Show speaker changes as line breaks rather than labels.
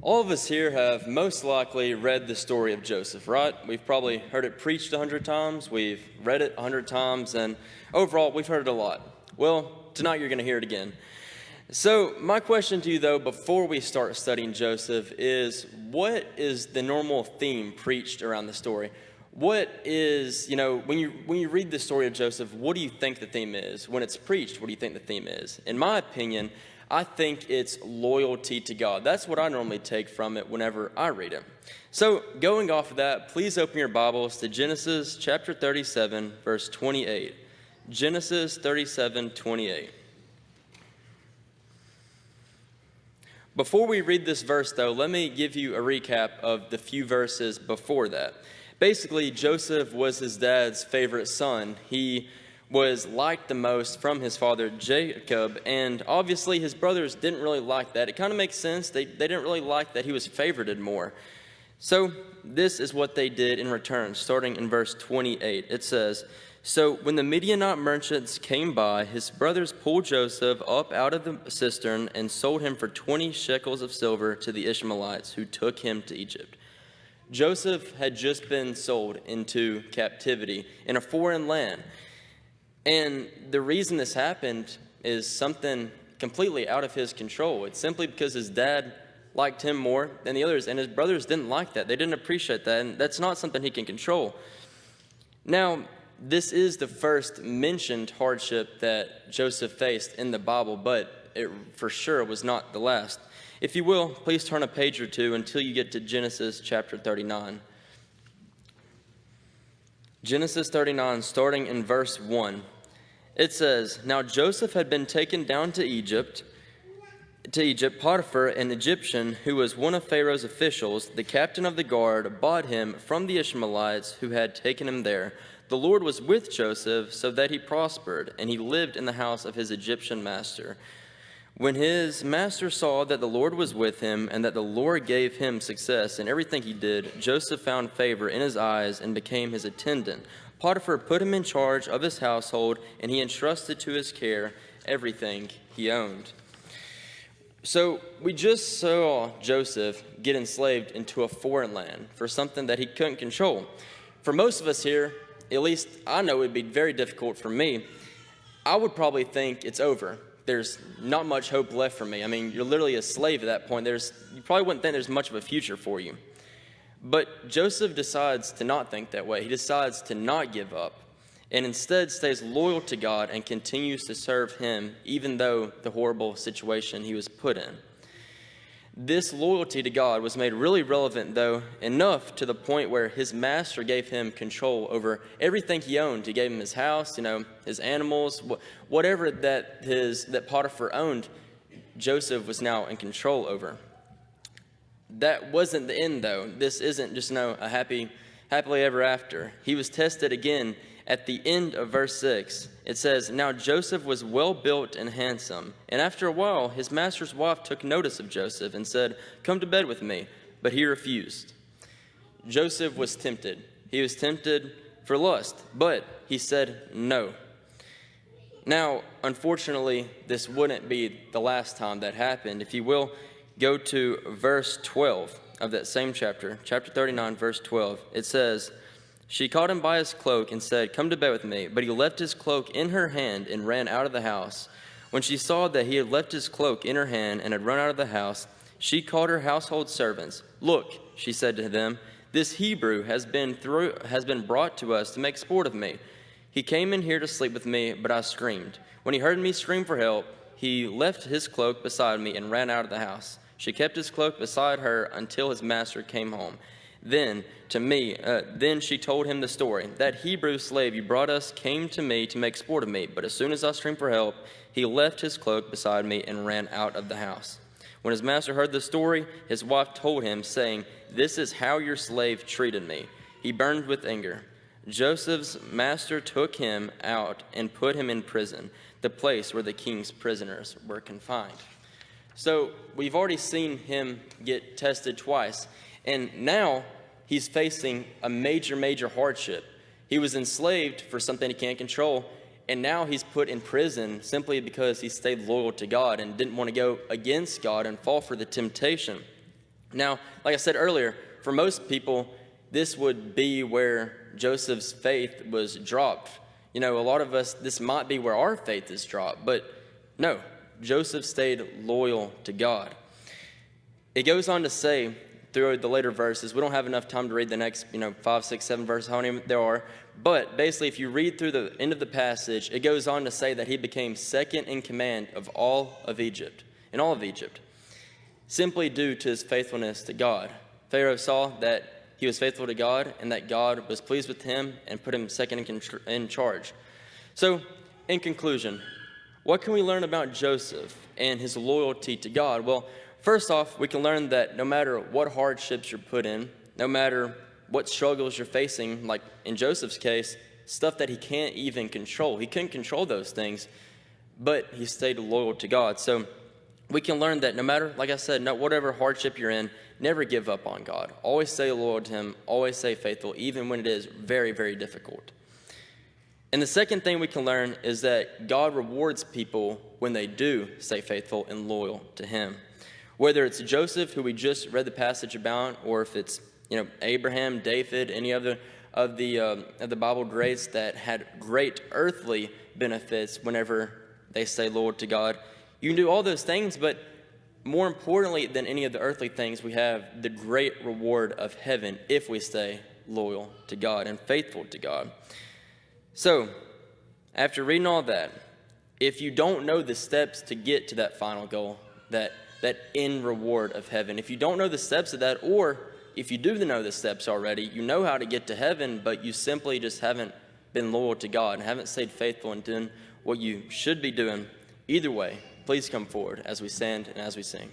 All of us here have most likely read the story of Joseph, right? We've probably heard it preached 100 times, we've read it 100 times, and overall, we've heard it a lot. Well, tonight you're going to hear it again. So my question to you, though, before we start studying Joseph is, what is the normal theme preached around the story? What is, when you read the story of Joseph, what do you think the theme is? When it's preached, what do you think the theme is? In my opinion, I think it's loyalty to God. That's what I normally take from it whenever I read it. So going off of that, please open your Bibles to Genesis chapter 37, verse 28. Genesis 37, 28. Before we read this verse, though, let me give you a recap of the few verses before that. Basically, Joseph was his dad's favorite son. He was liked the most from his father Jacob, and obviously his brothers didn't really like that. It kind of makes sense. They didn't really like that he was favorited more. So this is what they did in return, starting in verse 28. It says, "So when the Midianite merchants came by, his brothers pulled Joseph up out of the cistern and sold him for 20 shekels of silver to the Ishmaelites, who took him to Egypt." Joseph had just been sold into captivity in a foreign land. And the reason this happened is something completely out of his control. It's simply because his dad liked him more than the others, and his brothers didn't like that. They didn't appreciate that, and that's not something he can control. Now, this is the first mentioned hardship that Joseph faced in the Bible, but it for sure was not the last. If you will, please turn a page or two until you get to Genesis chapter 39. Genesis 39, starting in verse 1. It says, "Now Joseph had been taken down to Egypt. Potiphar, an Egyptian, who was one of Pharaoh's officials, the captain of the guard, bought him from the Ishmaelites who had taken him there. The Lord was with Joseph, so that he prospered, and he lived in the house of his Egyptian master. When his master saw that the Lord was with him, and that the Lord gave him success in everything he did, Joseph found favor in his eyes and became his attendant. Potiphar put him in charge of his household, and he entrusted to his care everything he owned." So we just saw Joseph get enslaved into a foreign land for something that he couldn't control. For most of us here, at least I know it would be very difficult for me, I would probably think it's over. There's not much hope left for me. I mean, you're literally a slave at that point. You probably wouldn't think there's much of a future for you. But Joseph decides to not think that way. He decides to not give up, and instead stays loyal to God and continues to serve him, even though the horrible situation he was put in. This loyalty to God was made really relevant, though, enough to the point where his master gave him control over everything he owned. He gave him his house, his animals, whatever that Potiphar owned, Joseph was now in control over. That wasn't the end, though. This isn't just a happily ever after. He was tested again at the end of verse 6. It says, "Now Joseph was well built and handsome, and after a while his master's wife took notice of Joseph and said, 'Come to bed with me,' but he refused." Joseph was tempted. He was tempted for lust, but he said no. Now, unfortunately, this wouldn't be the last time that happened. If you will, go to verse 12 of that same chapter, chapter 39, verse 12. It says, "She caught him by his cloak and said, 'Come to bed with me.' But he left his cloak in her hand and ran out of the house. When she saw that he had left his cloak in her hand and had run out of the house, she called her household servants. 'Look,' she said to them, 'this Hebrew has been brought to us to make sport of me. He came in here to sleep with me, but I screamed. When he heard me scream for help, he left his cloak beside me and ran out of the house. She kept his cloak beside her until his master came home. Then she told him the story. That Hebrew slave you brought us came to me to make sport of me, but as soon as I screamed for help, he left his cloak beside me and ran out of the house.' When his master heard the story, his wife told him, saying, 'This is how your slave treated me.' He burned with anger. Joseph's master took him out and put him in prison, the place where the king's prisoners were confined." So we've already seen him get tested twice, and now he's facing a major hardship. He was enslaved for something he can't control, and now he's put in prison simply because he stayed loyal to God and didn't want to go against God and fall for the temptation. Now, like I said earlier, for most people, this would be where Joseph's faith was dropped. A lot of us, this might be where our faith is dropped, but no, Joseph stayed loyal to God. It goes on to say through the later verses, we don't have enough time to read the next 5, 6, 7 verses, how many there are, but basically if you read through the end of the passage, it goes on to say that he became second in command of all of Egypt, simply due to his faithfulness to God. Pharaoh saw that he was faithful to God and that God was pleased with him and put him second in charge. So, in conclusion, what can we learn about Joseph and his loyalty to God? Well, first off, we can learn that no matter what hardships you're put in, no matter what struggles you're facing, like in Joseph's case, stuff that he can't even control. He couldn't control those things, but he stayed loyal to God. So we can learn that no matter, like I said, whatever hardship you're in, never give up on God. Always stay loyal to him, always stay faithful, even when it is very, very difficult. And the second thing we can learn is that God rewards people when they do stay faithful and loyal to him. Whether it's Joseph, who we just read the passage about, or if it's Abraham, David, any other of the Bible greats that had great earthly benefits whenever they stay loyal to God. You can do all those things, but more importantly than any of the earthly things, we have the great reward of heaven if we stay loyal to God and faithful to God. So, after reading all that, if you don't know the steps to get to that final goal, that end reward of heaven, if you don't know the steps of that, or if you do know the steps already, you know how to get to heaven, but you simply just haven't been loyal to God and haven't stayed faithful and done what you should be doing, either way, please come forward as we stand and as we sing.